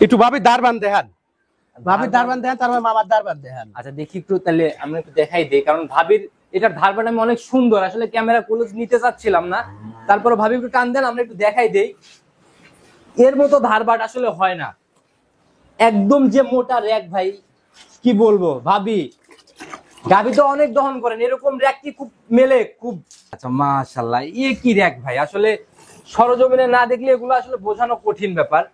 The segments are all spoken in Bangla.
একটু ভাবি দারবান দেখান, ভাবি দারবান দেখান, তারপর মামার দারবান দেখান। আচ্ছা দেখি একটু, তাহলে আমরা একটু দেখাই দেই, কারণ ভাবির এটার ধারবান আমি অনেক সুন্দর, আসলে ক্যামেরা ক্লোজ নিতে চাচ্ছিলাম না, তারপর ভাবি একটু টান দেন, আমরা একটু দেখাই দেই। এর মতো ধারবাট আসলে হয় না, একদম যে মোটা র‍্যাক ভাই, কি বলবো ভাবি, গাভী তো অনেক দহন করেন, এরকম র‍্যাক কি খুব মেলে খুব। আচ্ছা মাশাআল্লাহ, কি র‍্যাক ভাই, আসলে সরজমিনে না দেখলে এগুলো আসলে বোঝানো কঠিন ব্যাপার।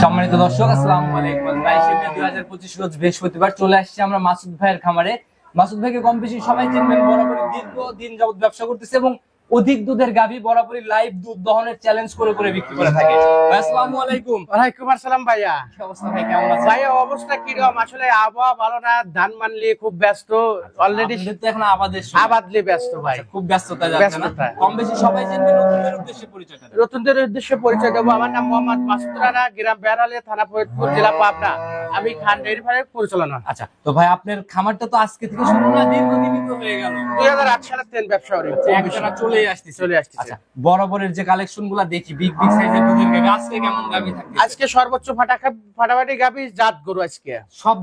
সম্মানিত দর্শক, আসসালামু আলাইকুম। 22 মে 2025 রোজ বৃহস্পতিবার চলে আসছি আমরা মাসুদ ভাইয়ের খামারে। মাসুদ ভাইকে কম বেশি সবাই চিনবেন, বরাবরই দীর্ঘদিন যাবত ব্যবসা করতেছে এবং অধিক দুধের গাভী বরাবরই লাইভ দুধ দহনের চ্যালেঞ্জ করে করে বিক্রি করে থাকে। ভাই আসসালামু আলাইকুম। ওয়ালাইকুম আসসালাম ভাইয়া। কি অবস্থা ভাই, কেমন আছেন? ভাইয়া অবস্থা কি রকম? আসলে আবহাওয়া ভালো না, ধান মানলি খুব ব্যস্ত, অলরেডি তো এখন আবাদলি ব্যস্ত ভাই, খুব ব্যস্ততা যাচ্ছে না? কম বেশি সবাই চিনবেন, নতুনদের উদ্দেশ্যে পরিচয় দেন। নতুনদের উদ্দেশ্যে পরিচয় দেবো। আমার নাম মোহাম্মদ মাসুদ রানা, গ্রাম বেহারালে, থানা ফরিদপুর, জেলা পাবনা। আমি খান ডেইরি ফার্মের পরিচালনা। আচ্ছা, তো ভাই আপনার খামারটা তো আজকে থেকে শুরু না, দীর্ঘদিনই তো হয়ে গেল। 2008 সালের থেকে ব্যবসা করি। একটানা চলেই আসতেছে। আচ্ছা, বরাবরের যে কালেকশন গুলা দেখি, বিগ বিগ সাইজের দুধের গাভী, আজকে কেমন গাভী থাকবে? আজকে সর্বোচ্চ ফাটাফাটি গাভী জাত গরু, আজকে সব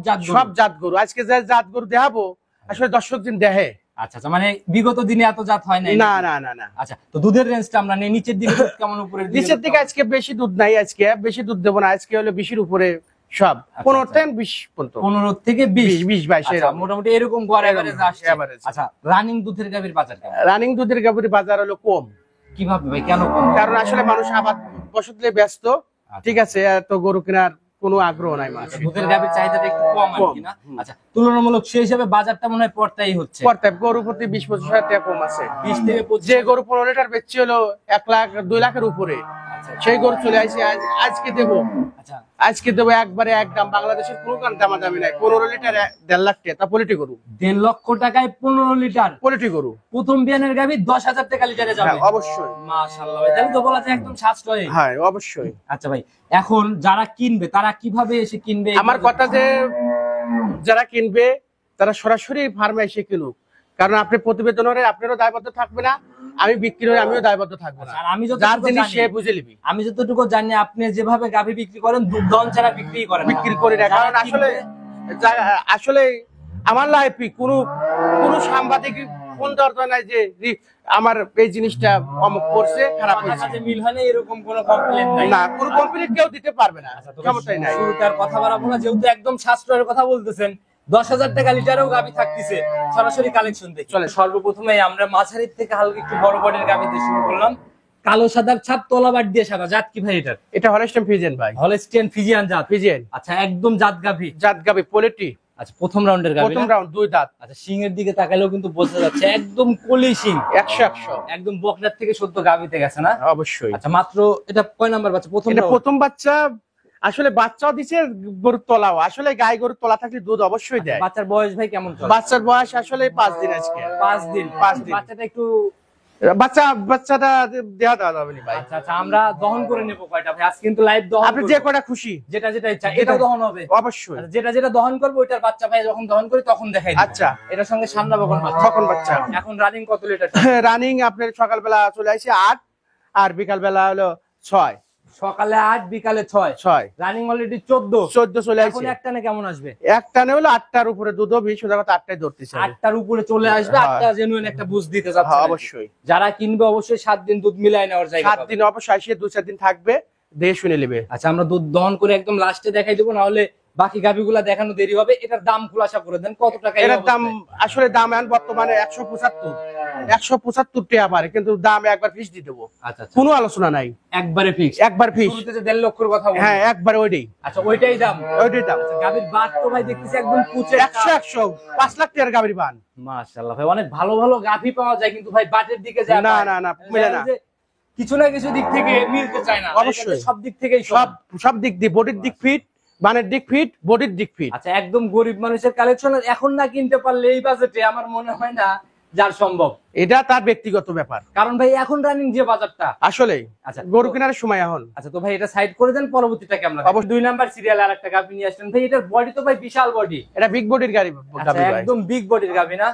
জাত গরু। আজকে যে জাত গরু দেখাবো আসলে দর্শক দিন দেখে। আচ্ছা আচ্ছা, মানে বিগত দিনে এত জাত হয় নাই? না না না না। আচ্ছা, তো দুধের রেঞ্জটা আমরা নেই, নিচের দিকে দুধ কেমন, উপরের দিকে? নিচের দিকে আজকে বেশি দুধ নাই, আজকে বেশি দুধ দেবো না, আজকে হলো 20-এর উপরে সব, 15 থেকে 20 পর্যন্ত। 15 থেকে 20, 22 মোটামুটি এরকম গড় এভারেজ আসছে। আচ্ছা, রানিং দুধের গাভীর বাজার কেমন? রানিং দুধের গাভীর বাজার হলো কম। কিভাবে ভাই, কেন কম? কারণ আসলে মানুষ আবাদ বসতলে ব্যস্ত, ঠিক আছে, তো গরু কেনার কোনো আগ্রহ নাই মানুষ। দুধের গাভীর চাহিদাটা একটু কম আর কি না? আচ্ছা, তুলনামূলক সেই হিসাবে বাজারটা মনে হয় পড়তাই হচ্ছে। গরু প্রতি 20-25 হাজার টাকা কম আছে। 20 থেকে 25। যে গরু 15 লিটার বেচছে হলো 1 লাখ 2 লাখের উপরে, সেই গরু চলে আসে আজকে দেবো। আচ্ছা, আজকে দেবো একবারে একদম, বাংলাদেশের কোনো দামাদামি নাই। 15 লিটার 1.5 লাখ টাকা, তা পোল্ট্রি গরু। 1.5 লক্ষ টাকায় 15 লিটার পোল্ট্রি গরু, প্রথম বিয়ানের গাভী 10,000 টাকা লিটারে যাবে। অবশ্যই। মাশাআল্লাহ ভাই, তাহলে তো বলা যায় একদম সাশ্রয়ী। হ্যাঁ অবশ্যই। আচ্ছা ভাই, এখন যারা কিনবে তারা কিভাবে এসে কিনবে? আমার কথা যে যারা কিনবে তারা সরাসরি ফার্মে এসে কিনুক, কারণ আপনি প্রতিবেদন হলে আপনারও দায়বদ্ধ থাকবে না, আমি বিক্রি হলে আমিও দায়বদ্ধ থাকবো না। আর আমি যার জিনিস সে বুঝে নিবি। আমি যতটুকু জানি, আপনি যেভাবে গাভী বিক্রি করেন, দুধ দহন ছাড়া বিক্রি করেন? বিক্রি করি না, কারণ আসলে আমার লাইফে কোনো সাংবাদিক ফোন দরকার নাই যে আমার এই জিনিসটা অমুক করছে, খারাপ হয়েছে, মিল হয় না, এরকম কোনো কমপ্লেইন নাই? না, কোনো কমপ্লেইন কেউ দিতে পারবে না, ক্ষমতাই নাই। শুরুটার কথা বাড়াবো না, যেহেতু একদম সাশ্রয়ের কথা বলতেছেন, 10,000 টাকা লিটারেও গাভী থাকতেছে। সরাসরি কালেকশন দেখি। চলে, সর্বপ্রথমে আমরা মাঝারির থেকে হালকা একটু বড় বড়ের গাভী দিয়ে শুরু করলাম। কালো সাদার ছাপ, তলাবাট দিয়ে সাদা, জাত কি ভাই এটার? এটা হলস্টাইন ফ্রিজিয়ান ভাই। হলস্টাইন ফ্রিজিয়ান জাত। ফ্রিজিয়ান, আচ্ছা, একদম জাত গাভী পোল্ট্রি। আচ্ছা, প্রথম রাউন্ডের গাভী, প্রথম রাউন্ড, 2 দাঁত। আচ্ছা, সিংয়ের দিকে তাকালেও কিন্তু বোঝা যাচ্ছে একদম কলি সিং, 100 একদম বকনার থেকে সদ্য গাভীতে গেছে না? অবশ্যই। আচ্ছা, মাত্র এটা কয় নাম্বার বাচ্চা? প্রথম বাচ্চা। আসলে বাচ্চাও দিছে, গরুর তলাও। আসলে গায়ে গরুর তলা থাকলে দুধ অবশ্যই দেয়। বাচ্চার বয়স ভাই কেমন চলে? বাচ্চার বয়স আসলে 5 দিন আজকে। 5 দিন। বাচ্চাটা একটু বাচ্চাটা দেওয়া যাবে না ভাই। আচ্ছা আচ্ছা, আমরা দহন করে নেব কয়টা ভাই? আজকে কিন্তু লাইভ দহন, আপনি যে কয়টা খুশি, যেটা ইচ্ছা এটাও দহন হবে অবশ্যই। যেটা দহন করবো ওইটার বাচ্চা ভাই যখন দহন করি তখন দেখাই। আচ্ছা, এটার সঙ্গে সান্না বকন বাচ্চা। এখন রানিং কত লিটার? রানিং আপনার সকালবেলা চলে আসে 8, আর বিকালবেলা হলো 6। সকালে 8, বিকালে 6। রানিং অলরেডি 14 চলে আসে। এখন একটানে কেমন আসবে? একটানে হলো 8টার উপরে দুধ হবে, সোজা কথা 8টায় ধরতেছে। 8টার উপরে চলে আসবে, 8টা জেনুইন একটা বুঝ দিতে যাচ্ছে। অবশ্যই। যারা কিনবে অবশ্যই 7 দিন দুধ মিলাই নেওয়ার জায়গা। 7 দিন অবশ্যই, 2-4 দিন থাকবে, দেখে শুনে নেবে। আচ্ছা, আমরা দুধ দহন করে একদম লাস্টে দেখাই দেবো, না হলে বাকি গাভীগুলা দেখানো দেরি হবে। এটার দাম খুলাসা করে দেন, কত টাকা? এটার দাম আসলে বর্তমানে 175 টাকা পারে, কিন্তু দাম একবার ফিক্স দিয়ে দেবো। আচ্ছা, কোনো আলোচনা নাই, একবারে ফিক্স। শুরুতে যে 1.5 লক্ষের কথা বলছি, হ্যাঁ একবার ওইটাই। আচ্ছা, ওইটাই দাম। আচ্ছা, গাভীর বাট তো ভাই দেখতেছি একদম কুচে, 100 5 লাখ টাকার গাভীর বান। মাশাআল্লাহ ভাই, অনেক ভালো ভালো গাভী পাওয়া যায়, কিন্তু ভাই বাটের দিকে যায় না, মিলে না। কিছু না কিছু দিক থেকে মিলতে চায় না। অবশ্যই সব দিক থেকেই সব দিক দিয়ে, বডির দিক ফিট, বানের দিক ফিট, বডির দিক ফিট। আচ্ছা, একদম গরিব মানুষের কালেকশন, এখন না কিনতে পারলে এই বাজেটে আমার মনে হয় না যার সম্ভব। এটা তার ব্যক্তিগত ব্যাপার। কারণ ভাই এখন রানিং যে বাজারটা আসলে আচ্ছা গরু কেনার সময় এখন। আচ্ছা তো ভাই এটা সাইড করে দেন, পরবর্তীটাকে আমরা অবশ্যই। 2 নাম্বার সিরিয়াল আর একটা গাভী নিয়ে আসলেন ভাই। এটার বডি তো ভাই বিশাল বডি, এটা বিগ বডির গাড়ি আচ্ছা ভাই। একদম বিগ বডির গাভী না?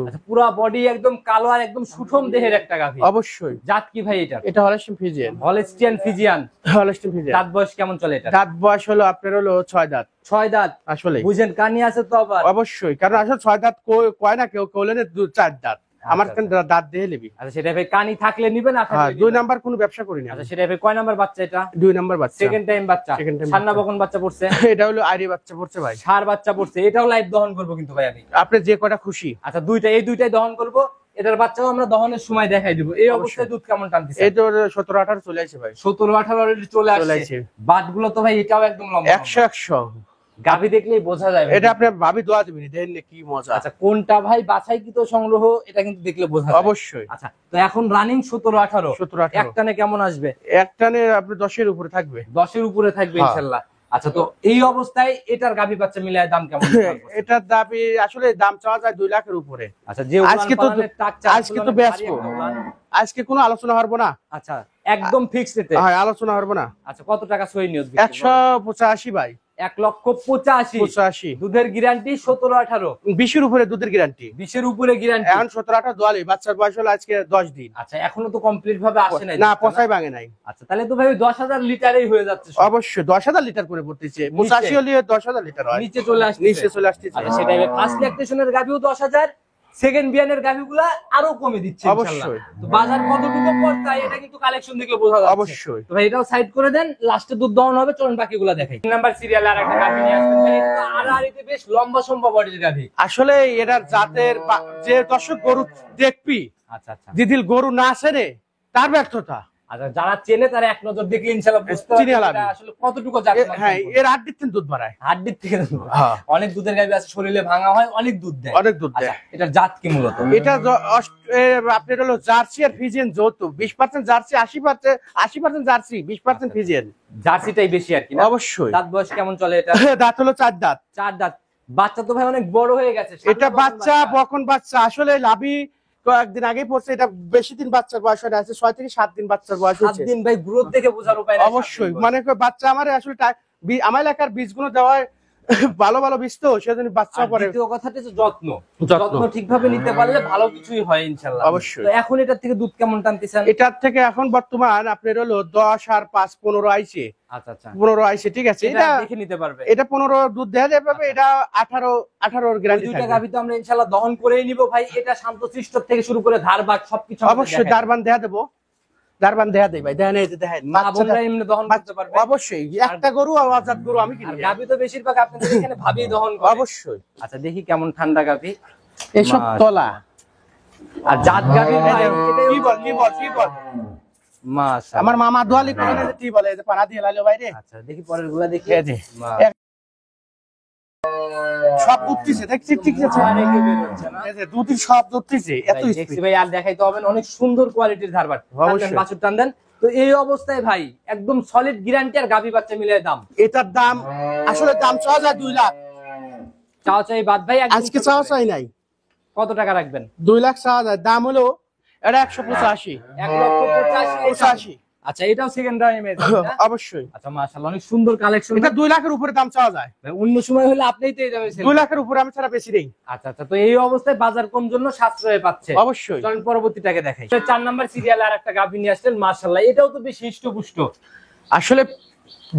আচ্ছা পুরো বডি একদম কালো আর একদম সুঠম দেহের একটা গাভী। অবশ্যই। জাত কি ভাই এটা? এটা Holstein Friesian. Holstein Friesian. Holstein Friesian. দাঁত বয়স কেমন চলে এটা? দাঁত বয়স হলো আপনার হলো 6 দাঁত। 6 দাঁত। আসলে বুঝেন কানি আছে তো আবার। অবশ্যই, কারণ আসলে 6 দাঁত কয় না, কেউ কইলেন 4 দাঁত। আমার কাছে দাঁত দিয়ে নেবি। আচ্ছা সেটা ভাই কানি থাকলে নিবেন না থাকলে? 2 নাম্বার কোনো ব্যবসা করি না। আচ্ছা সেটা ভাই কয় নাম্বার বাচ্চা এটা? 2 নাম্বার বাচ্চা। সেকেন্ড টাইম বাচ্চা। Second time সান্না বাচ্চা। বকন বাচ্চা পড়ছে। এটা হলো আইরি বাচ্চা পড়ছে ভাই। সার বাচ্চা পড়ছে, এটাও লাইভ দহন করব কিন্তু ভাই আমি। আপনি যে কয়টা খুশি। আচ্ছা এই দুইটাই দহন করব। এটার বাচ্চাও আমরা দহনের সময় দেখাই দিব। এই অবস্থায় দুধ কেমন টানতেছে? এই তো 17-18 চলে আসে ভাই। 17-18 অলরেডি চলে আসছে। বাটগুলো তো ভাই এটাও একদম লম্বা 100 গাভী দেখলেই বোঝা যায়। এটা আপনি ভাবি দোয়া দিবেন, দেখেন কি মজা। আচ্ছা কোনটা ভাই বাছাইকৃত সংগ্রহ এটা কিন্তু দেখলে বোঝা যায়। অবশ্যই। আচ্ছা তো এখন রানিং 17-18 একটানে কেমন আসবে? একটানে আপনি 10-এর উপরে থাকবে। 10-এর উপরে থাকবে ইনশাআল্লাহ। আচ্ছা তো এই অবস্থায় এটার গাভী বাচ্চা মিলায় দাম কেমন? এটার দাবি আসলে দাম চাওয়া যায় 2 লাখের উপরে। আচ্ছা যে আজকে তো ব্যস্ত, আজকে কোনো আলোচনা হবো না। আচ্ছা একদম ফিক্সড রেটে? হ্যাঁ আলোচনা হবো না। আচ্ছা কত টাকা সই নিয়ত? 185 ভাই। 1,85,000 দুধের গ্যারান্টি 17-18 20-এর উপরে দুধের গ্যারান্টি। 20-এর উপরে গ্যারান্টি। এখন 17-18 দোয়ালি, বাচ্চার বয়স হলো আজকে 10 দিন। আচ্ছা এখনো তো কমপ্লিট ভাবে আসে নাই না, পচাই ভাঙে নাই। আচ্ছা তাহলে তো ভাই 10,000 লিটারই হয়ে যাচ্ছে। অবশ্যই 10,000 লিটার করে পড়তেছে। 85 হলে 10,000 লিটার হয়। নিচে চলে আসছে। নিচে চলে আসতেছে। আচ্ছা সেটাই ফার্স্ট ল্যাকটেশনের গাভীও 10,000, সেকেন্ড বিয়ানের গাভীগুলা আরো কমে দিচ্ছে ইনশাআল্লাহ। অবশ্যই। তো বাজার কতটুকু পড়তাই এটা কিন্তু কালেকশন দেখলে বোঝা যাচ্ছে। অবশ্যই। তো ভাই এটাও সাইড করে দেন, লাস্টে দুধ দহন হবে, চলুন বাকিগুলা দেখাই। 3 নাম্বার সিরিয়ালে আরেকটা গাভী নিয়ে আসবেন ভাই। এটা তো আড়াআড়িতে বেশ লম্বা সম্ভব বডির গাভী। আসলে এটার জাতের যে দর্শক গরু দেখবি, আচ্ছা আচ্ছা যেদিন গরু না আসে তার ব্যর্থতা। আচ্ছা যারা চেনে তারা এক নজর দেখলে ইনশাআল্লাহ বুঝতে চিনে পারবে লাভ। এটা আসলে কতটুকু জাত। হ্যাঁ এর 8 দিন দুধ বাড়ায়। হাড্ডির থেকে দুধ। হ্যাঁ। অনেক দুধের গাভী আছে শরীরে ভাঙা হয়, অনেক দুধ দেয়। অনেক দুধ দেয়। আচ্ছা এটার জাত কি মূলত? এটা আপনার হলো জার্সি আর ফিজিয়ান যৌথ। 20% জার্সি, 80% জার্সি, 20% ফিজিয়ান। জার্সিটাই বেশি আর কি না? অবশ্যই। দাঁত বয়স কেমন চলে এটা? দাঁত হলো 4 দাঁত। 4 দাঁত। বাচ্চা তো ভাই অনেক বড় হয়ে গেছে। এটা বাচ্চা বকন বাচ্চা। আসলে লাভি কয়েকদিন আগে পড়ছে। এটা বেশি দিন বাচ্চার বয়স হয় না, আছে 6 থেকে 7 দিন বাচ্চার বয়স 7 হচ্ছে। দিন ভাই গ্রোথ দেখে বোঝার উপায় নাই। অবশ্যই মানে বাচ্চা আমার আসলে আমার এলাকার বীজগুলো দেওয়া হয় ভালো ভালো বীজ, তো সেজন্য বাচ্চা পরে। দ্বিতীয় কথাটা হচ্ছে যত্ন ঠিকভাবে নিতে পারলে ভালো কিছুই হয় ইনশাআল্লাহ। অবশ্যই। তো এখন এটার থেকে দুধ কেমন টানতেছেন? এটার থেকে এখন বর্তমান আপনার হলো 10 আর 5 15 আইছে। আচ্ছা আচ্ছা 15 আইছে, ঠিক আছে। এটা এটা দেখে নিতে পারবে। এটা 15 দুধ দেয়া যাবে। এটা 18 এর গ্যারান্টি দুইটা থাকবে। গাভী তো আমরা ইনশাআল্লাহ দহন করেই নিব ভাই। এটা শান্তশিষ্ট থেকে শুরু করে ধারবাট সবকিছু আমরা অবশ্যই দেখাই। দারবান দেয়া দেবো। দারবান দেয়া দেই ভাই। দেন এই যে দেখেন মা বোনরা এমনি দহন করতে পারবে। অবশ্যই। একটা গরু আর আজাদ গরু আমি আর কিনি। গাভী তো বেশিরভাগ আপনাদের এখানে ভাবি দহন করে। অবশ্যই। আচ্ছা দেখি কেমন ঠান্ডা গাভী। এসব তলা আর জাত গাভী ভাই কি বল মাশাআল্লাহ। আমার মামা দোয়ালি করে না, কি বলে যে পানা দিয়ে লাইলো বাইরে। আচ্ছা দেখি পরের গুলা দেখি। এই যে সব দুধতিছে, দেখছি ঠিক আছে। এই যে দুধই সব দুধতিছে, এত দেখছি স্পিড। ভাই আর দেখাইতে হবে না, অনেক সুন্দর কোয়ালিটির ধারবাট। অবশ্যই। বাছুর টান দেন। তো এই অবস্থায় ভাই একদম সলিড গ্যারান্টি আর গাভী বাচ্চা মিলিয়ে দাম এটার দাম আসলে দাম চাওয়া যায় 2 লাখ। চাওয়া চাই বাদ ভাই একদম আজকে চাওয়া চাই নাই। কত টাকা রাখবেন? 2 লাখ চাওয়া যায়। দাম হলো এটা 185। 1,85,000। আচ্ছা এটাও সেকেন্ড টাইম এর না? অবশ্যই। আচ্ছা মাশাআল্লাহ অনেক সুন্দর কালেকশন। এটা 2 লাখের উপরে দাম চাওয়া যায়। ভাই অন্য সময় হলে আপনিই তো এই দামে সেল। 2 লাখের উপরে আমি ছাড়া বেশি নেই। আচ্ছা আচ্ছা তো এই অবস্থায় বাজার কম জন্য সাশ্রয় পাচ্ছে। অবশ্যই। চলুন পরবর্তীটাকে দেখাই। 4 নাম্বার সিরিয়ালে আর একটা গাভী নিয়ে আসছেন মাশাআল্লাহ। এটাও তো বেশ হিষ্টপুষ্ট। আসলে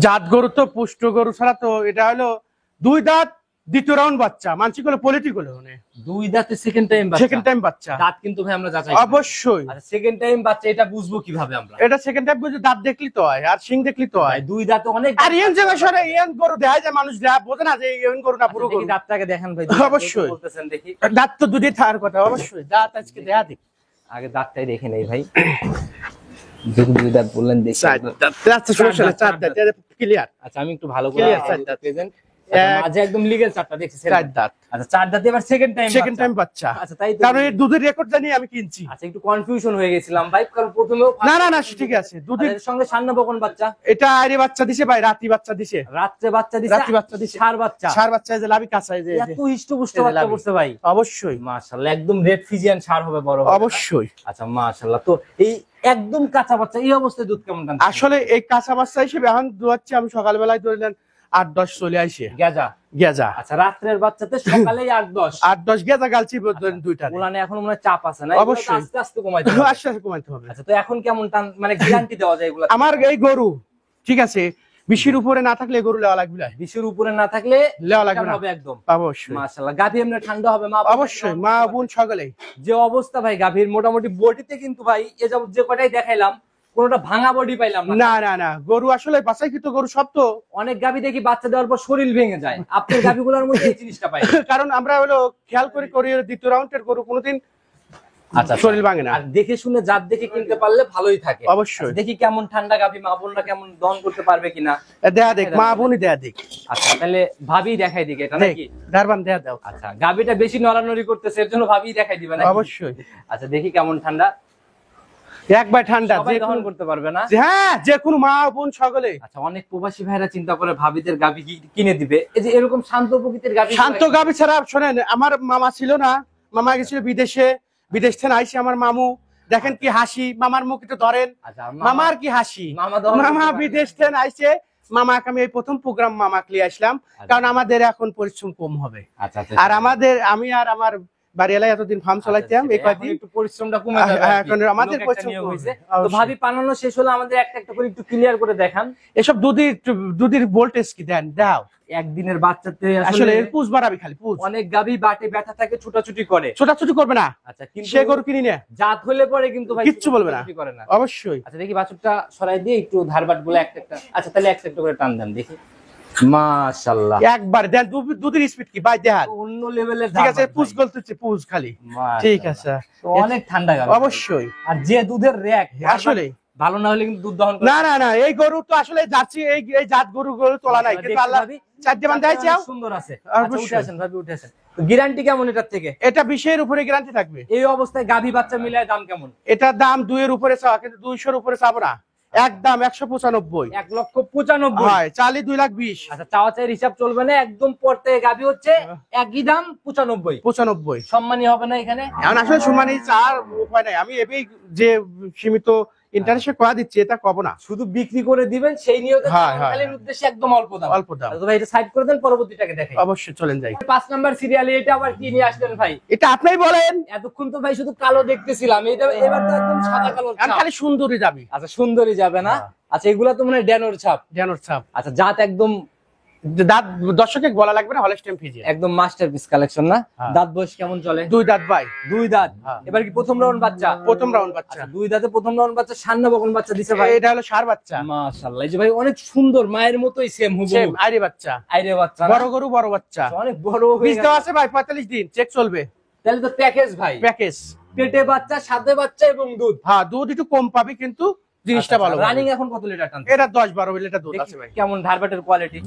জাত গরু তো পুষ্ট গরু ছাড়া তো এটা হলো 2 দাঁত, দ্বিতীয় রাউন্ড বাচ্চা। মানসিক হলো পলিটিক্যাল হলে 2 দাঁতে সেকেন্ড টাইম বাচ্চা। সেকেন্ড টাইম বাচ্চা। দাঁত কিন্তু ভাই আমরা যাচাই। অবশ্যই। আচ্ছা সেকেন্ড টাইম বাচ্চা এটা বুঝবো কিভাবে আমরা? এটা সেকেন্ড টাইম বুঝে দাঁত দেখলি তো হয়, আর সিং দেখলি তো হয়। ভাই 2 দাঁতে অনেক। আর ইয়েন জায়গা সরে ইয়েন গরু দেখা যায়, মানুষ দেখা বোঝে না যে ইয়েন গরু না পুরো গরু। দেখি দাঁতটাকে দেখেন ভাই। অবশ্যই। বলতেছেন দেখি। দাঁত তো দুধে থাকার কথা। অবশ্যই দাঁত আজকে দেখা দিক। আগে দাঁতটাই দেখে নেই ভাই। যদি 2 দাঁত বললেন দেখি। 4 দাঁত। আচ্ছা সমস্যা না, 4 দাঁত ক্লিয়ার। আচ্ছা আমি একটু ভালো করে Clear, 4 দাঁত। প্রেজেন্ট মাঝে একদম লিগ্যাল চারটা দেখছি 4 দাঁত। আচ্ছা 4 দাঁতে এবার সেকেন্ড টাইম বাচ্চা। আচ্ছা তাই তো, কারণ এর দুধের রেকর্ড জানি আমি কিনছি। আচ্ছা একটু কনফিউশন হয়ে গেছিলাম ভাই, কারণ প্রথমেও না ঠিক আছে, দুধের এর সঙ্গে সান্না বকন বাচ্চা, এটা আইরে বাচ্চা দিছে ভাই, রাতি বাচ্চা দিছে, রাত্রে বাচ্চা দিছে, রাত্রি বাচ্চা দিছে, ষাঁড় বাচ্চা, ষাঁড় বাচ্চা, এই যে লাভি কাঁচা, এই যে এত হিষ্টপুষ্ট বাচ্চা করছে ভাই। অবশ্যই মাশাআল্লাহ, একদম রেড ফিজিয়ান ষাঁড় হবে বড়, অবশ্যই। আচ্ছা মাশাআল্লাহ। তো এই একদম কাঁচা বাচ্চা, এই অবস্থায় দুধ কেমন টানছে? আসলে এই কাঁচা বাচ্চা হিসেবে এখন দুয়াচ্ছি আমি সকালবেলায় ধরলেন 8-10 চলে আইছে গেজা। আচ্ছা রাত্রের বাচ্চাতে সকালেই 8-10 গেজা গালছি দুইটা। ওলানে এখন মনে হয় চাপ আছে না? অবশ্যই আস্তে আস্তে কমাইতে হবে। আস্তে আস্তে কমাইতে হবে। আচ্ছা তো এখন কেমন টান, মানে গ্যারান্টি দেওয়া যায় এগুলা? আমার এই গরু ঠিক আছে 20-এর উপরে না থাকলে গরু লেওয়া লাগবে না, 20-এর উপরে না থাকলে লেওয়া লাগবে না হবে একদম। অবশ্যই মাশাআল্লাহ, গাভী এমনি ঠান্ডা হবে মা? অবশ্যই, মা বোন সকলেই। যে অবস্থা ভাই গাভীর, মোটামুটি বডিতে কিন্তু ভাই এ যে কটাই দেখাইলাম কোনটা ভাঙা বডি পাইলাম না। না গরু আসলে বাছাইকৃত গরু সব তো। অনেক গাভী দেখি বাচ্চা দেওয়ার পর শরীর ভেঙে যায়, আপনার গাভীগুলোর মধ্যে এই জিনিসটা পাই। কারণ আমরা হলো খেয়াল করি দ্বিতীয় রাউন্ডের গরু কোনোদিন আচ্ছা শরীর ভাঙে না। আর দেখে শুনে জাত দেখে কিনতে পারলে ভালোই থাকে। অবশ্যই। আচ্ছা, দেখি কেমন ঠান্ডা গাভী, মা বোনরা কেমন দহন করতে পারবে কিনা দেয়া দেখ, মা বোনই দেয়া দেখ। আচ্ছা তাহলে ভাবি দেখাই দিকে এটা নাকি? দারবান দেয়া দাও। আচ্ছা গাভীটা বেশি নড়ানড়ি করতেছে, এর জন্য ভাবি দেখাই দিবে না? অবশ্যই। আচ্ছা দেখি কেমন ঠান্ডা, একবার ঠান্ডা, সবাই যে দহন করতে পারবে না? হ্যাঁ, যে কোনো মা বোন সকলে। আচ্ছা অনেক প্রবাসী ভাইরা চিন্তা করে ভাবিদের গাভী কিনে দিবে, এই যে এরকম শান্ত প্রকৃতির গাভী। শান্ত গাভী ছাড়া শোনেন, আমার মামা ছিল না, মামা গেছিল বিদেশে, বিদেশ থেকে আইসি আমার মামু, দেখেন কি হাসি, মামার মুখ একটু ধরেন, আচ্ছা মামার কি হাসি, মামা বিদেশ থেকে আইসে, মামাকে আমি এই প্রথম প্রোগ্রাম মামাকে নিয়ে আসলাম, কারণ আমাদের এখন পরিশ্রম কম হবে। আচ্ছা আর আমাদের, আমি আর আমার বাড়ি এলাকায় এতদিন ফার্ম চালাইতাম, এই কয়েকদিন একটু পরিশ্রমটা কমে যাবে, এখন আমাদের পরিশ্রম হয়েছে। তো ভাবি পানানো শেষ হলো, আমাদের একটা একটা করে একটু ক্লিয়ার করে দেখান। এসব দুধের ভোল্টেজ কি দেন দাও। একদিনের বাচ্চাতে আসলে এর পুজ বাড়াবি, খালি পুজ। অনেক গাভী বাটে ব্যথা থাকে, ছোটাছুটি করে, ছোটাছুটি করবে না। আচ্ছা কিন্তু সে গরু কিনি না, জাত হলে পরে কিন্তু ভাই কিচ্ছু বলবে না, ছোটাছুটি করে না। অবশ্যই। আচ্ছা দেখি বাছুরটা সরাই দিয়ে একটু ধারবাট গুলো একটা একটা, আচ্ছা তাহলে একটা একটা করে টান দেন দেখি। মাশাআল্লাহ, একবার দেন, দুধের স্পিড কি ভাই দেখান, অন্য লেভেলের। ঠিক আছে, পুজ গলতেছে, পুজ খালি, ঠিক আছে। অনেক ঠান্ডা গাভী অবশ্যই। আর যে দুধের র্যাক আসলে ভালো না হলে কিন্তু দুধ দহন করে না, এই গরু তো আসলে জার্সি, এই জাত গরু তোলা নাই, কিন্তু আল্লাহ চারটে বান্ধা আছে, সুন্দর আছে। আচ্ছা উঠে আসেন ভাবি, উঠে আসেন। তো গ্যারান্টি কেমন এটার থেকে? এটা 20-এর উপরে গ্যারান্টি থাকবে। এই অবস্থায় গাভী বাচ্চা মিলায় দাম কেমন? এটার দাম 2-এর উপরে চাওয়া, কিন্তু 200-এর উপরে চাবো না, একদম 195। 1,95,000 হয়, চালি 2,20,000। আচ্ছা চাওয়া চাই হিসাব চলবে না, একদম পড়তে গাভী হচ্ছে একই দাম 95। সম্মানী হবে না এখানে? এখন আসলে সম্মানী চার উপায় নাই, আমি এবেই যে সীমিত ইন্টারনেশনাল করা দিচ্ছি, এটা কব না, শুধু বিক্রি করে দিবেন সেই নিয়তে, হ্যাঁ, খালির উদ্দেশ্যে একদম অল্প দাম। তো ভাই এটা সাইড করে দেন, পরবর্তীটাকে দেখাই। অবশ্যই চলেন যাই। 5 নাম্বার সিরিয়ালে এটা আবার কি নিয়ে আসলেন ভাই? এটা আপনিই বলেন। এতক্ষণ তো ভাই শুধু কালো দেখতেছিলাম, এটা এবার তো একদম সাদা কালো ছাপ। খালি সুন্দরী যাবি। আচ্ছা সুন্দরী যাবে না? আচ্ছা এগুলা তো মনে হয় ড্যানোর ছাপ। ড্যানোর ছাপ। আচ্ছা জাত একদম দাঁত দর্শকে বলা লাগবে না, হলস্টেইন ফ্রিজিয়ান, একদম মাস্টারপিস কালেকশন না? দাঁত বয়স কেমন চলে? 2 দাঁত ভাই। 2 দাঁত। এবার কি প্রথম রাউন্ড বাচ্চা? প্রথম রাউন্ড বাচ্চা। 2 দাঁতে প্রথম রাউন্ড বাচ্চা, সান্না বকন বাচ্চা দিছে ভাই। এটা হলো ষাঁড় বাচ্চা। মাশাআল্লাহ, এই যে ভাই অনেক সুন্দর, মায়ের মতোই সেম হুবহু। সেম আইরে বাচ্চা। আইরে বাচ্চা, বড় গরু বড় বাচ্চা, অনেক বড় হয়ে বীজ দেওয়া আছে ভাই, 45 দিন চেক চলবে। তাহলে তো প্যাকেজ ভাই, প্যাকেজ, পেটে বাচ্চা, সাথে বাচ্চা এবং দুধ। হ্যাঁ দুধ একটু কম পাবি, কিন্তু জিনিসটা ভালো। রানিং এখন কত লিটার টান? এটা 10-12 লিটার দুধ আছে ভাই। কেমন ধারবাটের কোয়ালিটি?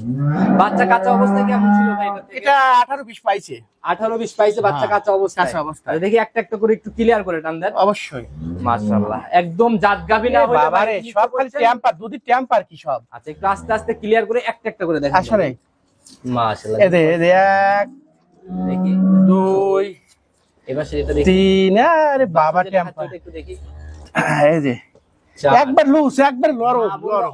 বাচ্চা কাঁচা অবস্থায় কেমন ছিল ভাই? এটা 18-20 পাইছে, 18-20 পাইছে বাচ্চা কাঁচা অবস্থায়। দেখি একটা একটা করে একটু ক্লিয়ার করে টান দেন। অবশ্যই। মাশাআল্লাহ, একদম জাত গাভী না হলে বাবারে সব খালি টেম্পার, দুধি টেম্পার কি সব। আচ্ছা একটু আস্তে আস্তে ক্লিয়ার করে একটা একটা করে দেখেন। আসলে মাশাআল্লাহ, এই যে 1 দেখি 2 এবার সেটা দেখি 3, আরে বাবা টেম্পার, একটু দেখি। এই যে একবার লুজ, একবার নরম,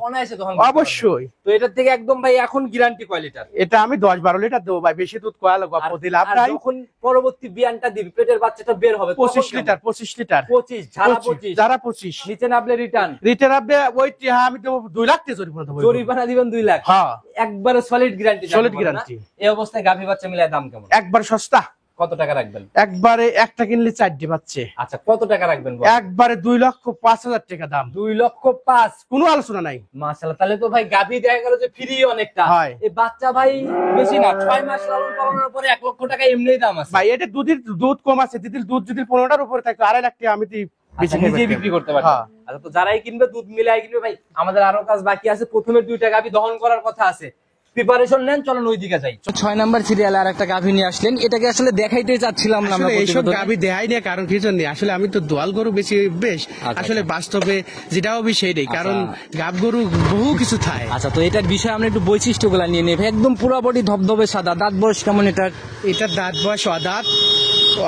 অনায়াসে দহন। অবশ্যই। তো এটার থেকে একদম ভাই এখন গ্যারান্টি কয় লিটার? এটা আমি 10-12 লিটার দেবো ভাই, বেশি দুধ কয়ালে গপ্প দিলে আর যখন পরবর্তী বিয়ানটা দিবি, পেটের বাচ্চাটা বের হবে 25 লিটার, 25 লিটার, 25 ঝাড়া 25, যারা 25 নিচে নামলে রিটার্ন। রিটার আপনি ওই আমি দেবো 2 লাখ টাকা জরিমানা দেবো। জরিমানা দিবেন 2 লাখ? হ্যাঁ একবারে সলিড গ্যারান্টি। Solid guarantee. এই অবস্থায় গাভী বাচ্চা মিলায় দাম কেমন? একবার সস্তা। কত টাকা রাখবেন? একবারে একটা কিনলে 4টে পাচ্ছে। আচ্ছা কত টাকা রাখবেন? একবারে 2,05,000 টাকা দাম। 2,05,000, কোনো আলোচনা নাই। মাশাআল্লাহ, তাহলে তো ভাই গাভী দেখা গেল যে ফ্রি অনেকটা। এই বাচ্চা ভাই বেশি না, 6 মাস লালন পালনের পরে 1 লক্ষ টাকা এমনিই দাম আছে ভাই। এটা দুধ কম আছে, দুধ যদি 15টার উপরে থাকতো 2.5 লাখ টাকা আমি নিজে বিক্রি করতে পারি। আচ্ছা তো যারাই কিনবে দুধ মিলাই কিনবে ভাই, আমাদের আরো কাজ বাকি আছে। প্রথমে 2টা গাভী দহন করার কথা আছে, প্রিপারেশন নেন, চলেন ওইদিকে যাই। 6 নাম্বার সিরিয়ালে আর একটা গাভী নিয়ে আসলেন, এটাকে আসলে দেখাইতে চাচ্ছিলাম না আমরা আসলে এইসব প্রতিবেদনে। গাভী দেখাই না, কারণ কি জন্য, আসলে আমি তো দোয়াল গরু বেশি বেশ, আসলে বাস্তবে যেটা হবে সেইটাই, কারণ গাব গরু বহু কিছু থাকে। আচ্ছা, তো এটার বিষয়ে আমরা একটু বৈশিষ্ট্যগুলো নিয়ে নেই ভাই। একদম পুরো বডি ধবধবে সাদা, দাঁত বয়স কেমন এটার? এটা দাঁত বয়স অদাঁত,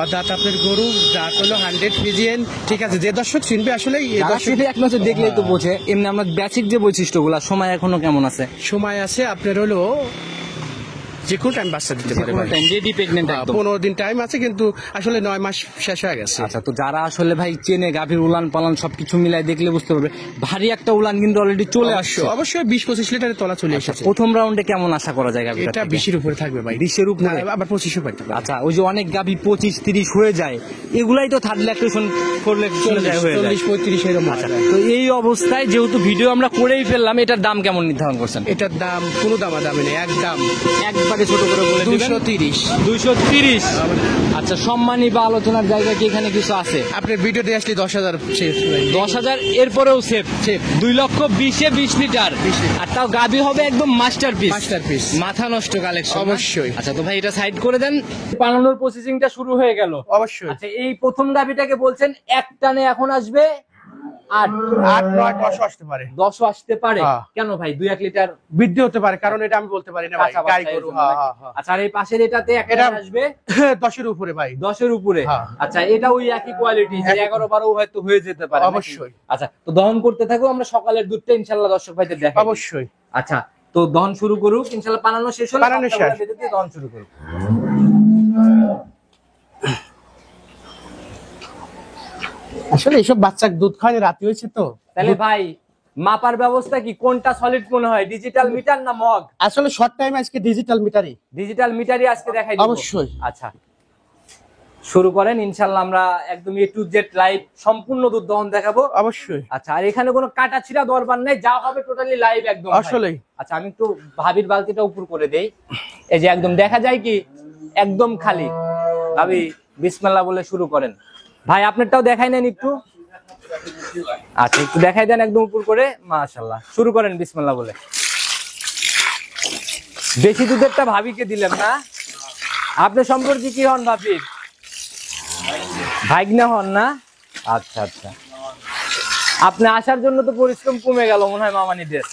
অদাঁত আপনার গরু, দাঁত হলো 100 ফিজিয়ান। ঠিক আছে, যে দর্শক চিনবে আসলে এই দর্শক এক নজর দেখলেই তো বোঝে। এমনি আমরা বেসিক যে বৈশিষ্ট্যগুলো, সময় এখনো কেমন আছে? সময় আছে আপনার হলো যে কোনো টাইম বাচ্চা দিতে পারে ভাই। রেডি প্রেগনেন্ট একদম। 15 দিন টাইম আছে, কিন্তু আসলে 9 মাস শেষ হয়ে গেছে। আচ্ছা, তো যারা আসলে ভাই চেনে গাভীর উলান পালান সবকিছু মিলাই দেখলে বুঝতে পারবে ভারী একটা উলান কিন্তু অলরেডি চলে আসছে। অবশ্যই 20-25 লিটারের তলা চলে এসেছে। প্রথম রাউন্ডে কেমন আশা করা যায় গাভীর? এটা 20-এর উপরে থাকবে ভাই, 20-এর উপরে, আবার 25-ও পাইতে পারে। আচ্ছা, ওই যে অনেক গাভী 25-30 হয়ে যায়, এগুলাই তো থার্ড ল্যাকটেশন করলে চলে যায়, হয়ে যায় 40-35 এরকম। আচ্ছা, তো এই অবস্থায় যেহেতু ভিডিও আমরা করেই ফেললাম, এটার দাম কেমন নির্ধারণ করছেন? এটার দাম কোনো দামাদামি নেই, একদম একবারে ছোট করে বলে দিবেন। 230। 230। আচ্ছা, সম্মানী বা আলোচনার জায়গা কি এখানে কিছু আছে? আপনার ভিডিওতে আসলে 10,000 শেষ। 10,000 এরপরেও সেফ। 2,20,000 20 লিটার, আর তাও গাভী হবে একদম মাস্টারপিস। মাস্টারপিস, মাথা নষ্ট কালেকশন অবশ্যই। আচ্ছা, তো ভাই এটা সাইড করে দেন। পালানোর প্রসেসিংটা শুরু হয়ে গেল। অবশ্যই। আচ্ছা, এই প্রথম গাভীটাকে বলছেন এক টানে এখন আসবে 8, 8, 9, 10 আসতে পারে। 10 আসতে পারে। হ্যাঁ। কেন ভাই 2-1 লিটার বৃদ্ধি হতে পারে, কারণ এটা আমি বলতে পারি না ভাই, কাঁচা গাই বাচ্চা গরু। এর জন্য নাকি? আচ্ছা, আর এই পাশের এটাতে এক এটা টানে আসবে 10-এর উপরে ভাই। 10-এর উপরে। হ্যাঁ। আচ্ছা, এটা ওই একই কোয়ালিটি, যে 11-12 হয়তো হয়ে যেতে পারে নাকি? অবশ্যই। আচ্ছা, তো দহন করতে থাকো, আমরা সকালের দুধটা ইনশাআল্লাহ দর্শক ভাইদের দেখাই। অবশ্যই। আচ্ছা, তো দহন শুরু করুক ইনশাআল্লাহ, পানানো শেষ হলে পানানো শেষ। বাচ্চাগুলো বেঁধে দিয়ে দহন শুরু করুক। আসলে এইসব বাচ্চা দুধ খাওয়ায় রাতি হয়েছে তো। তাহলে ভাই মাপার ব্যবস্থা কি, কোনটা সলিড মনে হয়, ডিজিটাল মিটার না মগ? আসলে শর্ট টাইম আজকে ডিজিটাল মিটারই। ডিজিটাল মিটারই আজকে দেখাই দিব। অবশ্যই। আচ্ছা, শুরু করেন ইনশাআল্লাহ, আমরা একদম A to Z লাইভ সম্পূর্ণ দুধ দহন দেখাবো। অবশ্যই। আচ্ছা, আর এখানে কোনো কাটা ছিড়া দরবার নাই, যা হবে টোটালি লাইভ একদম ভাই। আসলেই। আচ্ছা, আমি একটু ভাবির বালতিটা উপর করে দেই। এই যে একদম দেখা যায় কি একদম খালি। ভাবি বিসমিল্লাহ বলে শুরু করেন। ভাই আপনারটাও দেখাই নেন একটু। আচ্ছা, একটু দেখাই দেন একদম উপর করে। মাশাআল্লাহ, শুরু করেন বিসমিল্লাহ বলে। বেশি দুধেরটা ভাবিকে দিলেন না? আপনি সম্পর্কে কি হন ভাবির? ভাইগনা হন না? আচ্ছা আচ্ছা, আপনি আসার জন্য তো পরিশ্রম কমে গেল মনে হয় মামানিদের।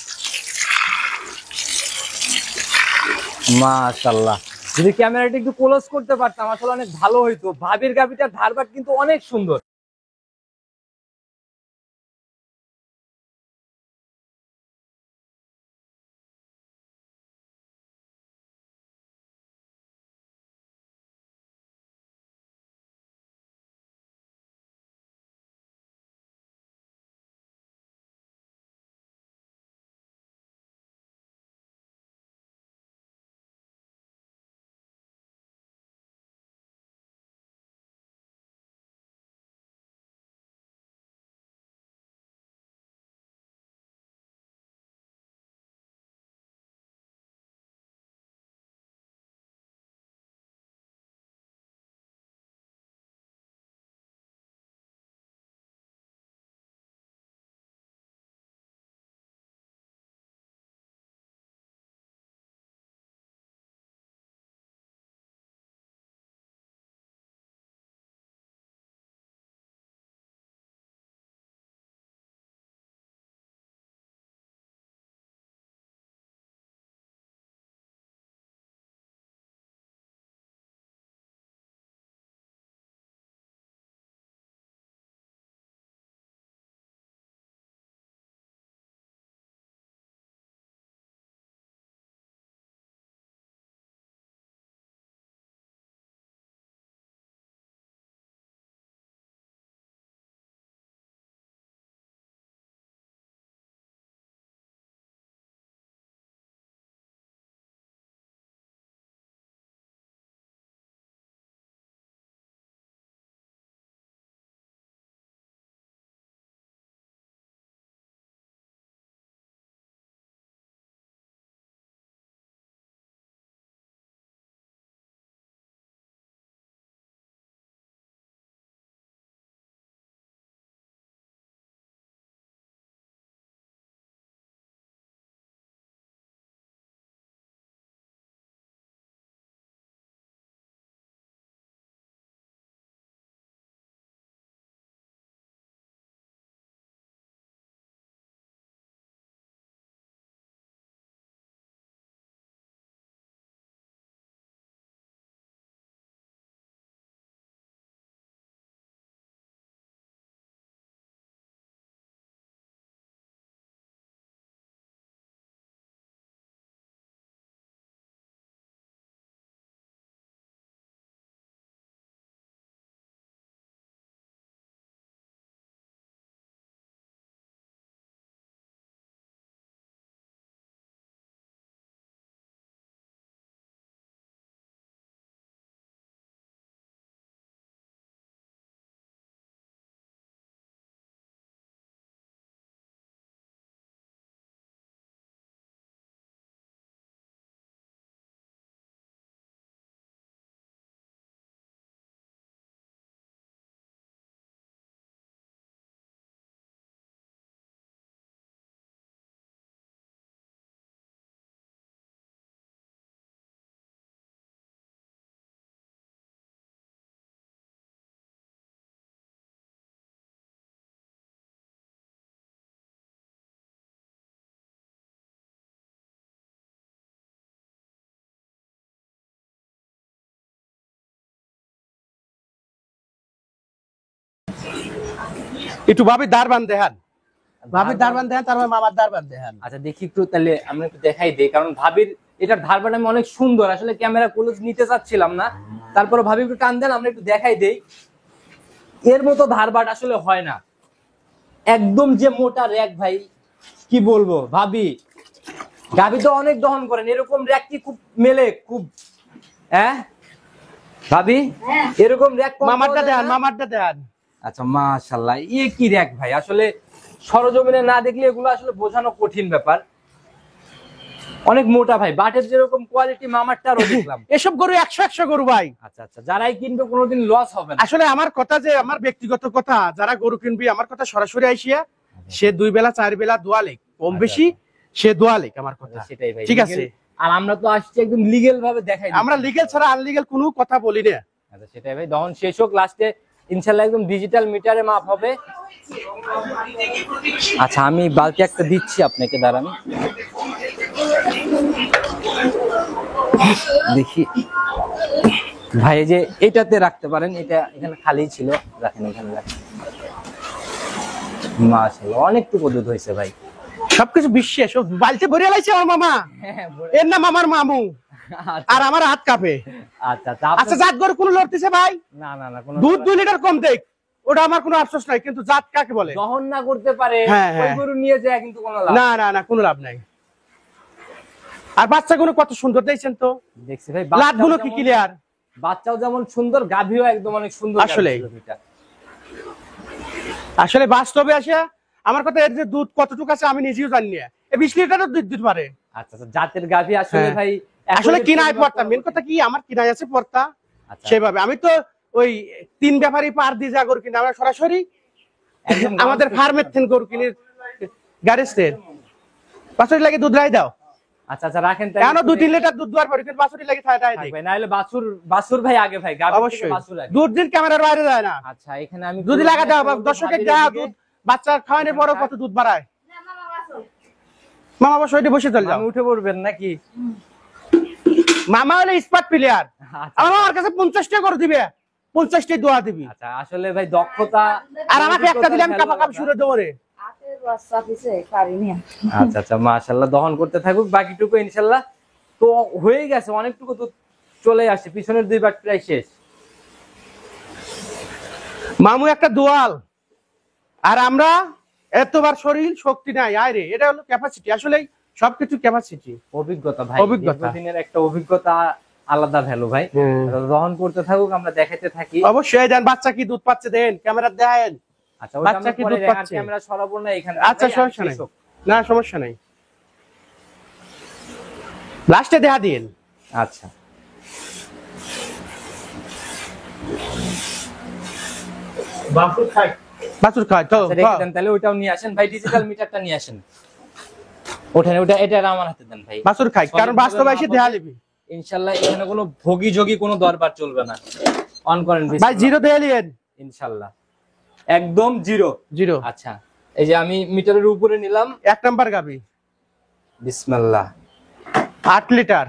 মাশাআল্লাহ, যদি ক্যামেরাটা একটু ক্লোজ করতে পারতাম আসলে অনেক ভালো হইতো। ভাবির গাভিটার ধারবাট কিন্তু অনেক সুন্দর। একটু ভাবি দারবান দেখান, ভাবির দারবান দেখান, তারপর মামার দারবান দেখান। আচ্ছা দেখি একটু, তাহলে আমরা একটু দেখাই দেই, কারণ ভাবির এটার ধারবাট আমি অনেক সুন্দর, আসলে ক্যামেরা ক্লোজ নিতে চাচ্ছিলাম না, তারপরে ভাবি একটু টান দেন, আমরা একটু দেখাই দেই। এর মতো ধারবাট আসলে হয় না, একদম যে মোটা র‍্যাক ভাই, কি বলবো ভাবি, গাবি তো অনেক দহন করেন, এরকম র‍্যাক কি খুব মেলে, খুব হ্যাঁ ভাবি এরকম র‍্যাক মামারটা দেখান, মামারটা দেখান। আচ্ছা মাশাআল্লাহ, কি র‍্যাক ভাই, আসলে সরজমিনে না দেখলে এগুলো আসলে বোঝানো কঠিন ব্যাপার, অনেক মোটা ভাই, বাটের যেরকম কোয়ালিটি মামারটারও দেখলাম। এসব গরু 100 গরু ভাই। আচ্ছা আচ্ছা, যারাই কিনবে কোনোদিন লস হবে না। আসলে আমার কথা, যে আমার ব্যক্তিগত কথা, যারা গরু কিনবি আমার কথা সরাসরি আইসিয়া, সে 2 বেলা 4 বেলা দোয়ালে কম বেশি সে দোয়ালে, আমার কথা সেটাই ভাই, ঠিক আছে। আর আমরা তো আসছি একদম লিগ্যাল ভাবে দেখাই, আমরা লিগ্যাল ছাড়া আনলিগ্যাল কোনো কথা বলি না। আচ্ছা সেটাই ভাই, দহন শেষ হোক, লাস্টে ইনশাআল্লাহ একদম ডিজিটাল মিটারে মাপ হবে। আচ্ছা আমি বালতি একটা দিচ্ছি আপনাকে, দাঁড়ান দেখি ভাই, যে এটাতে রাখতে পারেন, এটা এখানে খালি ছিল, রাখেন এখানে রাখেন। মাশাআল্লাহ অনেকটুকু দুধ হয়েছে ভাই, সবকিছু বিশ্বাস, সব বালতি ভরে লাইছে আমার মামা, এর নাম আমার মামু, আর আমার হাত কাঁপে। আচ্ছা আচ্ছা জাত গরু কোন লড়তেছে ভাই? না না না, কোনো দুধ 2 লিটার কম দেখ, ওটা আমার কোনো আফসোস নাই, কিন্তু জাত কাকে বলে? দহন না করতে পারে হ্যাঁ, ওই হ্যাঁ। গরু নিয়ে যায় কিন্তু কোনো লাভ না না না, কোনো লাভ নাই। আর বাচ্চাগুলো কত সুন্দর দেখছেন তো, দেখছি ভাই, লাটগুলো কি ক্লিয়ার, বাচ্চাও যেমন সুন্দর, গাভীও একদম অনেক সুন্দর। আসলে আসলে বাস্তবে আসে আমার কথা, এর যে দুধ কতটুকু আছে আমি নিজেও জানি না, 20 লিটারও দুধ দিতে পারে। আচ্ছা আচ্ছা, জাতের গাভী আসলে হ্যাঁ। ভাই, আসলে কিনায় পড়তা, মেন কথা কি আমার কিনাই আছে পড়তা, আচ্ছা। সেভাবে আমি তো ওই 3 ব্যাপারী পার দিয়ে যা গরু কিনা, আমরা সরাসরি একদম আমাদের ফার্মের থেকে গরু কিনে গ্যারেজের বাছুরি লাগে দুধ রাই দাও। আচ্ছা আচ্ছা রাখেন, কেন 2-3 লিটার দুধ দেওয়ার পরে কিন্তু বাছুরি লাগে থাই দেই ভাই, না হলে বাছুর ভাই আগে ভাই, গাভী থেকে অবশ্যই বাছুর আগে। দুধ দিন ক্যামেরার বাইরে যায় না। আচ্ছা এখানে আমি দুধ লাগা দাও, দর্শকের যা দুধ বাচ্চা খাওয়ানোর পরও কত দুধ বাড়ায়। মামা বসে ওইটা বসে চল যাও, আমি উঠে পড়বেন নাকি? মামা হলে স্পার্ট প্লেয়ার, আচ্ছা আমার কাছে 50টা করে দিবে, 50টা দোয়া দিবি, আচ্ছা, আসলে ভাই দক্ষতা, আর আমাকে একটা দিলে আমি কাপা কাপ শুরু দেবো রে। আচ্ছা আচ্ছা মাশাআল্লাহ, দহন করতে থাকুক, বাকিটুকু ইনশাআল্লাহ তো হয়ে গেছে, অনেকটুকু দুধ চলে আসছে, পিছনের 2 বাট প্রায় শেষ। মামু একটা দোয়াল, আর আমরা এতবার শরীর শক্তি নাই, আয় রে, এটা হলো ক্যাপাসিটি, আসলে সবকিছু ক্যাপাসিটি, অভিজ্ঞতা ভাই, অভিজ্ঞতা। দীর্ঘদিনের একটা অভিজ্ঞতা, আলাদা ভ্যালু ভাই। দহন করতে থাকুক, আমরা দেখাতে থাকি। অবশ্যই দেন বাচ্চা কি দুধ পাচ্ছে, দেন ক্যামেরা দেন আচ্ছা ওটা বাচ্চা আমরা কি পরে দুধ দেখার, পাচ্ছে? ক্যামেরা সরাবো না এখানে। আচ্ছা সমস্যা নাই, না সমস্যা নাই, লাস্টে দেখা দিন। আচ্ছা বাছুর খায় তো, আচ্ছা, রেখে দেন তাহলে, ওইটাও নিয়ে আসেন ভাই, ডিজিটাল মিটারটা নিয়ে আসেন, ওঠেন ওটা, এটা আমার হাতে দেন ভাই। বাছুর খায়, কারণ বাস্তবে এসে দেখা দিবি ইনশাআল্লাহ, এখানে কোনো ভোগী যোগী কোনো দরবার চলবে না। অন করেন ভাই, জিরো দেয়া লিয়েন ইনশাআল্লাহ, একদম জিরো। জিরো। আচ্ছা এই যে আমি মিটারের উপরে নিলাম, 1 নাম্বার গাবি, বিসমিল্লাহ, 8 লিটার,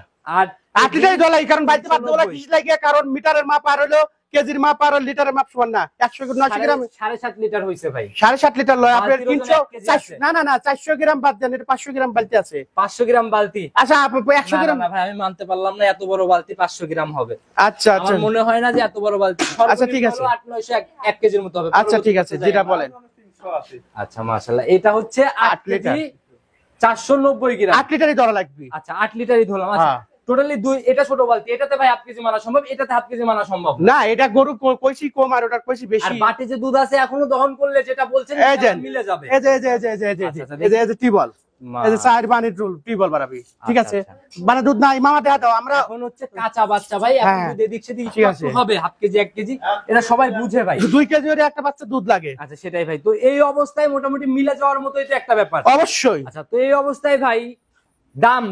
8 লিটারই দলাই, কারণ বাইতে বাদ দলাই কিস লাগে, কারণ মিটারের মাপ আর হলো কেজির মাপ আর লিটারের মাপ সমান না, 900 গ্রাম 7.5 লিটার হইছে ভাই, 7.5 লিটার লয় আপনার বালতির ওজন 300 1 কেজি 400 আছে। না না না 400 গ্রাম বাদ দেন, এটা 500 গ্রাম বালতি আছে। 500 গ্রাম বালতি, আচ্ছা 100 না গ্রাম, না ভাই আমি মানতে পারলাম না, এত বড় বালতি 500 গ্রাম হবে। আচ্ছা আচ্ছা আমার মনে হয় না যে এত বড় বালতি, আচ্ছা, ঠিক আছে। 8-900 1 কেজির মতো হবে। আচ্ছা ঠিক আছে, যেটা বলেন। আচ্ছা মাশাআল্লাহ, এটা হচ্ছে 8 লিটার। কেজি 490 গ্রাম। 8 লিটারই ধরা লাগবে। আচ্ছা 8 লিটারই ধরলাম। আচ্ছা হ্যাঁ। টোটালি এটা ছোট বালতি, এটাতে ভাই 1/2 কেজি মানা সম্ভব, এটাতে 1/2 কেজি মানা সম্ভব না। না, এটা গরু কইছি কম আর ওটার কইছি আর বেশি। বাটি যে দুধ আছে এখনো দহন করলে যেটা বলছেন এই সেটা দেন, মিলে যাবে। এই যে এই যে এই যে এই যে এই যে আচ্ছা, এই যে এই যে টিবল, এই যে 4 পানির রুল টিবল বাড়াবি, ঠিক আছে? মানে দুধ নাই মামা, দেখা দাও, আমরা এখন হচ্ছে কাঁচা বাচ্চা ভাই, এখন হ্যাঁ, দুধ এদিক সেদিক ঠিক একটু আছে। হবে, 1/2 কেজি 1 কেজি, এটা সবাই বুঝে ভাই। 2 কেজি করে একটা বাচ্চা দুধ লাগে। আচ্ছা সেটাই ভাই, তো এই অবস্থায় মোটামুটি মিলে যাওয়ার মতো এটা একটা ব্যাপার। অবশ্যই। আচ্ছা তো এই অবস্থায় ভাই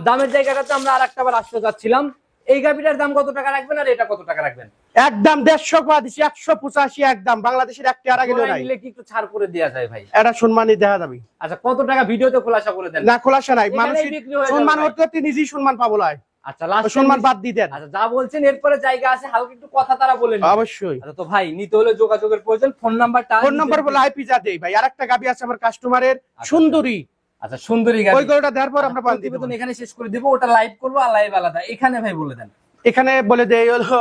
দামের জায়গাটাতে আমরা আরেকটা বার আসতে যাচ্ছিলাম, এই গাভিটার দাম কত টাকা রাখবেন আর এটা কত টাকা রাখবেন? একদম 150 কোয়া দিছি, 185 একদম, বাংলাদেশের একটা আর গেল নাই, নিলে কি একটু ছাড় করে দেয়া যায় ভাই? এটা সম্মানই দেখা যাবে। আচ্ছা কত টাকা ভিডিওতে খোলাসা করে দেন? না খোলাসা নাই, মানুষ এখানেই বিক্রি হয়ে যাবে সম্মান ভাই। হতে হতে নিজেই সম্মান পাবো লাই। আচ্ছা লাস্ট সম্মান বাদ দিয়ে দেন। আচ্ছা যা বলছেন এরপরে জায়গা আছে, হালকা একটু কথা তারা বলে নিন। অবশ্যই। আচ্ছা তো ভাই নিতে হলে যোগাযোগের প্রয়োজন, ফোন নাম্বারটা ফোন নাম্বার বলে আইপি যা দেই ভাই। আরেকটা গাবি আছে আমার কাস্টমারের, সুন্দরী। আচ্ছা সুন্দরী গাবি, ওই গরুটা দেওয়ার পর আমরা বান্ধি দেব। প্রতিবেদন এখানে শেষ করে দিব, ওটা লাইভ করবো আর লাইভ আলাদা। এখানে ভাই বলে দেন, এখানে বলে দেই হলো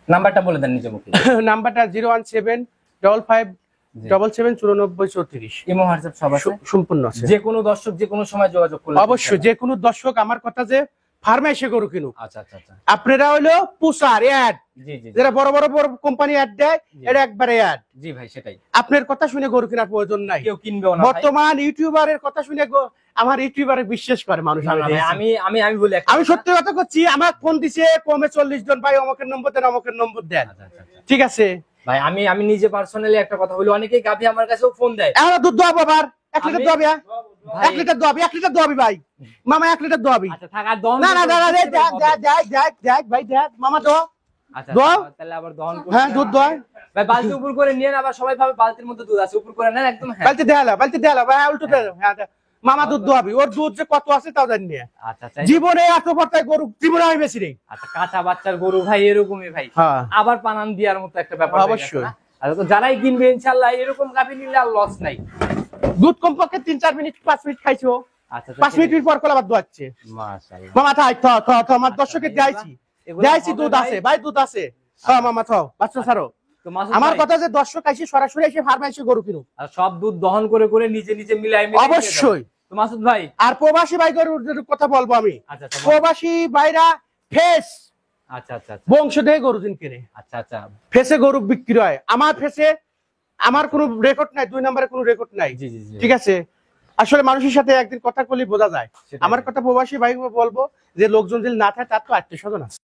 নাম্বারটা বলে দেন নিজে মুখে। নাম্বারটা 01755779434। ইমো হোয়াটসঅ্যাপ সব আছে, সম্পূর্ণ আছে। যে কোনো দর্শক যে কোনো সময় যোগাযোগ করলে অবশ্যই যে কোনো দর্শক আমার কথা যে ফার্মে এসে গরু কিনুক। আচ্ছা আচ্ছা আচ্ছা আপনারা হলো পুষার অ্যাড, জি জি যারা বড় বড় বড় কোম্পানি অ্যাড দেয়, এটা একবারে অ্যাড। জি ভাই সেটাই, আপনার কথা শুনে গরু কেনার প্রয়োজন নাই। কেউ কিনবেও না ভাই। বর্তমান ইউটিউবারের কথা শুনে আমার ইউটিউবারে বিশ্বাস করে মানুষ। না, না ভাই, আমি বলি একটা আমি কথা। সত্যি কথা করছি, আমার ফোন দিছে কমে 40 জন, ভাই অমকের নম্বর দেন, অমকের নম্বর দেন। আচ্ছা আচ্ছা আচ্ছা। ঠিক আছে ভাই আমি নিজে পার্সোনালি একটা কথা বলি, অনেকেই গাভী আমার কাছেও ফোন দেয়। এখন দুধ দোয়াবো আবার 1 লিটার দোয়াবি, ভাই 1 লিটার দোয়াবি, 1 লিটার দোয়াবি ভাই। মামা 1 লিটার দোয়াবি। আচ্ছা থাক আর দহন না না করতে না হবে। দেখ ভাই দেখ মামা দো। আচ্ছা দোয়া? তাহলে আবার দহন করতে হ্যাঁ হবে। দুধ দোয়। ভাই বালতি উপর করে নিয়ে আবার সবাই ভাবে বালতির মধ্যে দুধ আছে, উপর করে নেন একদম। হ্যাঁ বালতি দেয়ালা ভাই উল্টো দে। হ্যাঁ দে। মামা দুধ দোয়াবি, ওর দুধ যে কত আছে তাও জানি না। আচ্ছা আচ্ছা জীবনে এত বর্তায় গরু জীবনে আমি বেশি নেই। আচ্ছা কাঁচা বাচ্চার গরু ভাই এরকমই ভাই, হ্যাঁ আবার পানান দেওয়ার মতো একটা ব্যাপার হয়ে গেছে অবশ্যই। না? আচ্ছা তো যারাই কিনবে ইনশাআল্লাহ এরকম গাভী নিলে আর লস নাই। দুধ কমপক্ষে 3-4 মিনিট 5 মিনিট খাইছো, আচ্ছা 5 মিনিট পর কল আবার দোয়াচ্ছে। মাশাআল্লাহ মামা থাই আমার দর্শকে দেখাইছি এগুলো দেখাইছি হবে দুধ ভাই? আছে ভাই, দুধ আছে। মামা থাও বাচ্চা ছাড়ো। তো মাসুদ আমার ভাই, কথা যে দর্শক আইসে সরাসরি এসে ফার্মে এসে গরু কিনুক। আর সব দুধ দহন করে করে নিজে নিজে মিলাই মিলাই নিয়ে যাবে। অবশ্যই। তো মাসুদ ভাই আর প্রবাসী ভাই গরুর কথা বলবো আমি। আচ্ছা আচ্ছা প্রবাসী ভাইরা ফেস আচ্ছা আচ্ছা আচ্ছা বংশ দিয়ে গরু দিন কিনে, আচ্ছা আচ্ছা ফেসে গরু বিক্রি হয়। আমার ফেসে আমার কোনো রেকর্ড নাই, 2 নম্বরে কোনো রেকর্ড নাই। জি জি জি ঠিক আছে, আসলে মানুষের সাথে একদিন কথা বলি বোঝা যায়। সেটাই। আমার কথা প্রবাসী ভাই বলবো যে লোকজন যদি না থাকে তার তো আত্মীয় স্বজন আছে।